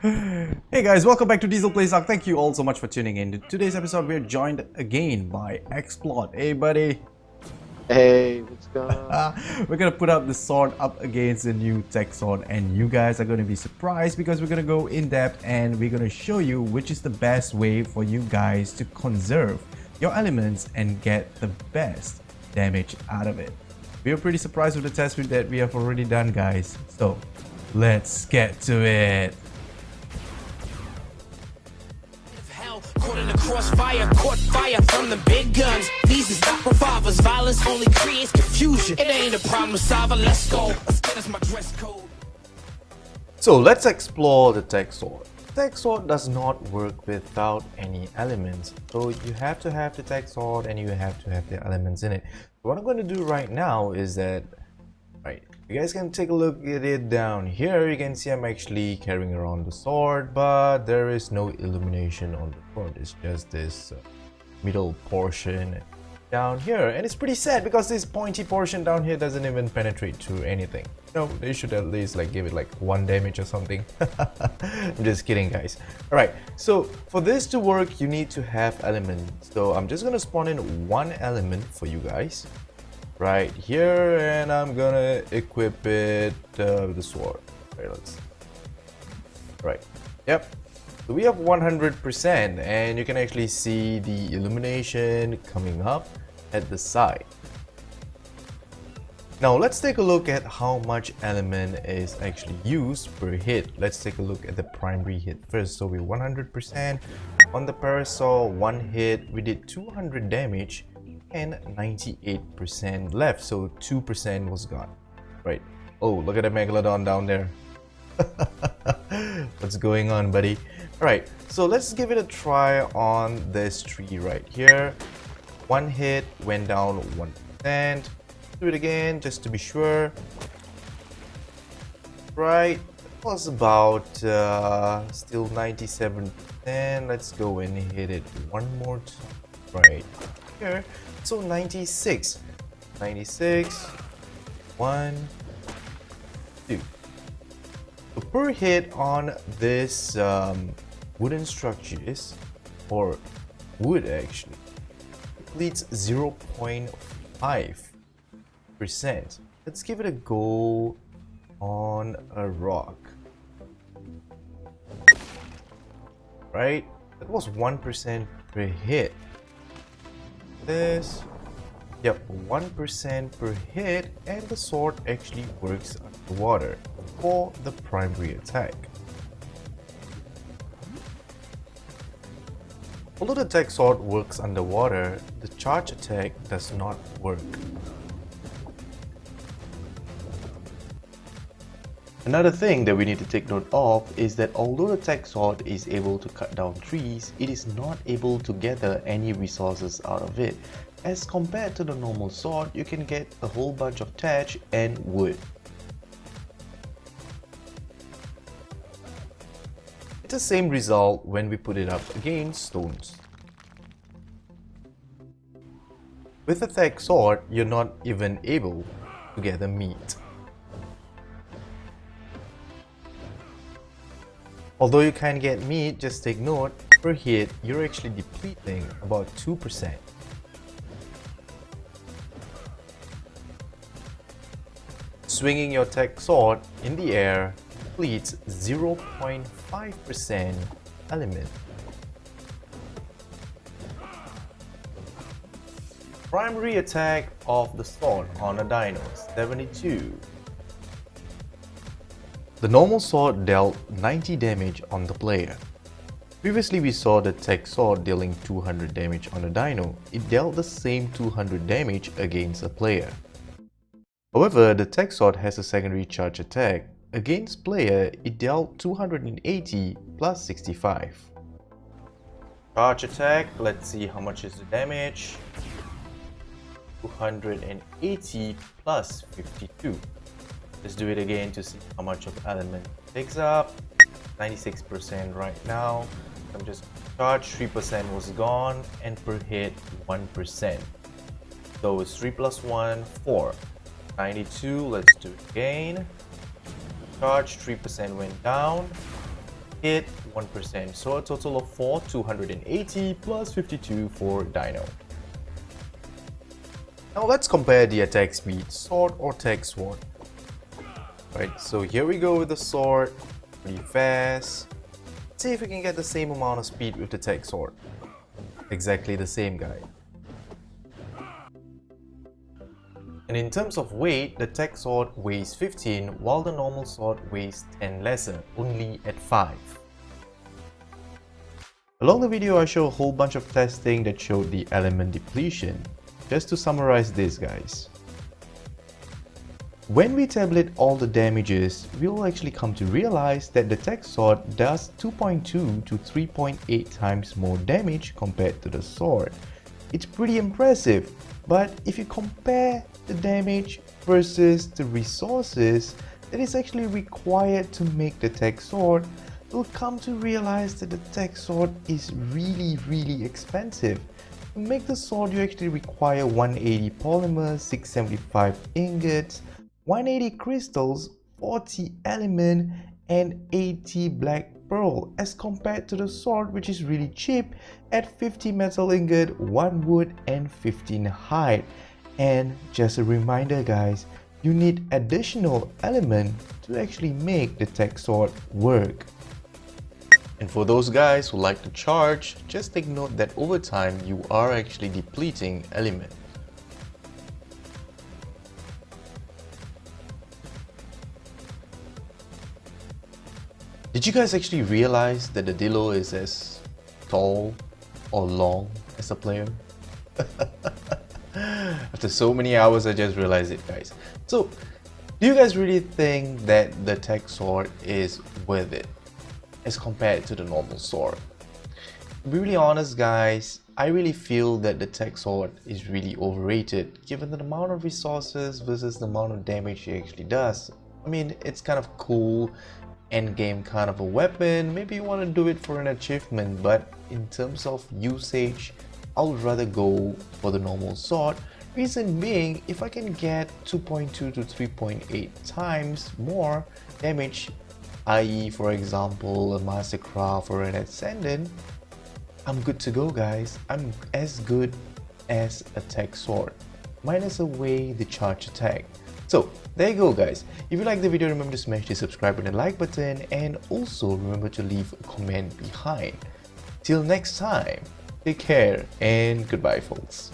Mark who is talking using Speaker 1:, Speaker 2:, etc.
Speaker 1: Hey guys, welcome back to Diesel Plays Ark. Thank you all so much for tuning in. In today's episode, we're joined again by Xplot. Hey buddy.
Speaker 2: Hey, what's going on?
Speaker 1: We're gonna put up the sword up against the new tech sword, and you guys are gonna be surprised because we're gonna go in depth and we're gonna show you which is the best way for you guys to conserve your elements and get the best damage out of it. We are pretty surprised with the test that we have already done, guys. So let's get to it.
Speaker 3: Caught in the crossfire, caught fire from the big guns. These is not revolvers. Violence only creates confusion. It ain't a problem solver. Let's go. That's my dress code.
Speaker 1: So let's explore the tech sword. Tech sword does not work without any elements. So you have to have the tech sword and you have to have the elements in it. What I'm going to do right now is that, right, you guys can take a look at it down here. You can see I'm actually carrying around the sword, but there is no illumination on the sword. It's just this middle portion down here, and it's pretty sad because this pointy portion down here doesn't even penetrate to anything. You know, they should at least like give it like 1 damage or something. I'm just kidding, guys. All right, so for this to work, you need to have elements. So I'm just gonna spawn in 1 element for you guys right here, and I'm gonna equip it with the sword. Right, yep. So we have 100%, and you can actually see the illumination coming up at the side. Now let's take a look at how much element is actually used per hit. Let's take a look at the primary hit first. So we're 100% on the parasol. 1 hit, we did 200 damage and 98% left, so 2% was gone. Right. Oh, look at the Megalodon down there. What's going on, buddy? Alright, so let's give it a try on this tree right here. 1 hit, went down 1%. Do it again just to be sure. Right, it was about still 97%. Let's go and hit it one more time right here. So 96, 1, 2. So per hit on this wooden structures, or wood actually, completes 0.5%. Let's give it a go on a rock. Right, that was 1% per hit. This, yep, 1% per hit, and the sword actually works underwater for the primary attack. Although the tech sword works underwater, the charge attack does not work. Another thing that we need to take note of is that although the tech sword is able to cut down trees, it is not able to gather any resources out of it. As compared to the normal sword, you can get a whole bunch of thatch and wood. It's the same result when we put it up against stones. With a tech sword, you're not even able to gather meat. Although you can get meat, just take note, per hit, you're actually depleting about 2%. Swinging your tech sword in the air depletes 0.5% element. Primary attack of the sword on a dino, 72. The normal sword dealt 90 damage on the player. Previously we saw the tech sword dealing 200 damage on a dino. It dealt the same 200 damage against a player. However, the tech sword has a secondary charge attack. Against player, it dealt 280 plus 65. Charge attack, let's see how much is the damage. 280 plus 52. Let's do it again to see how much of element it takes up. 96% right now. I'm just charged, 3% was gone, and per hit 1%. So it's 3 plus 1, 4. 92, let's do it again. Charge, 3% went down. hit 1%, so a total of 4, 280 plus 52 for Dino. Now let's compare the attack speed, sword or tech sword. Right, so here we go with the sword, pretty fast. Let's see if we can get the same amount of speed with the tech sword. Exactly the same, guy. And in terms of weight, the tech sword weighs 15 while the normal sword weighs 10 lesser, only at 5. Along the video I show a whole bunch of testing that showed the element depletion. Just to summarize this, guys. When we tabulate all the damages, we will actually come to realize that the tech sword does 2.2 to 3.8 times more damage compared to the sword. It's pretty impressive, but if you compare the damage versus the resources that is actually required to make the tech sword, you'll come to realize that the tech sword is really expensive. To make the sword, you actually require 180 polymers, 675 ingots, 180 crystals, 40 element, and 80 black pearl, as compared to the sword, which is really cheap at 50 metal ingot, 1 wood, and 15 hide. And just a reminder, guys, you need additional element to actually make the tech sword work. And for those guys who like to charge, just take note that over time you are actually depleting element. Did you guys actually realize that the Dillo is as tall or long as a player? After so many hours I just realized it, guys. So, do you guys really think that the tech sword is worth it as compared to the normal sword? To be really honest, guys, I really feel that the tech sword is really overrated given the amount of resources versus the amount of damage it actually does. I mean, it's kind of cool end game kind of a weapon, maybe you want to do it for an achievement, but in terms of usage, I would rather go for the normal sword. Reason being, if I can get 2.2 to 3.8 times more damage, i.e. for example a Mastercraft or an Ascendant, I'm good to go, guys. I'm as good as a tech sword, minus away the charge attack. So there you go, guys. If you like the video, remember to smash the subscribe and like button, and also remember to leave a comment behind. Till next time, take care and goodbye, folks.